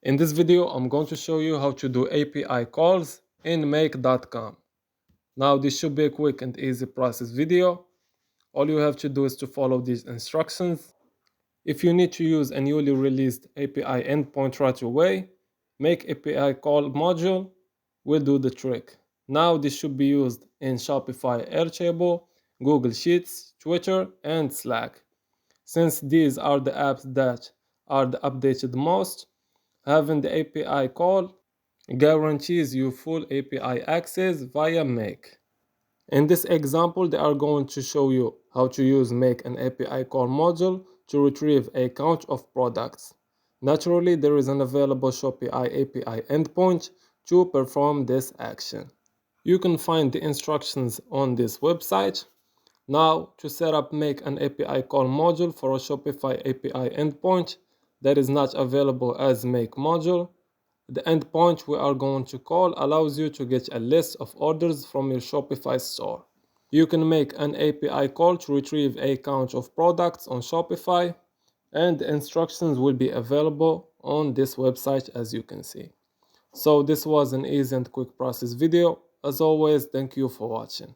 In this video, I'm going to show you how to do API calls in make.com. Now, this should be a quick and easy process video. All you have to do is to follow these instructions. If you need to use a newly released API endpoint right away, make API call module will do the trick. Now, this should be used in Shopify Airtable, Google Sheets, Twitter, and Slack. Since these are the apps that are the updated most, having the API call guarantees you full API access via Make. In this example, they are going to show you how to use Make an API call module to retrieve a count of products. Naturally, there is an available Shopify API endpoint to perform this action. You can find the instructions on this website. Now, to set up Make an API call module for a Shopify API endpoint that is not available as Make module, the endpoint we are going to call allows you to get a list of orders from your Shopify store. You can make an API call to retrieve a count of products on Shopify, and the instructions will be available on this website as you can see. So this was an easy and quick process video. As always, thank you for watching.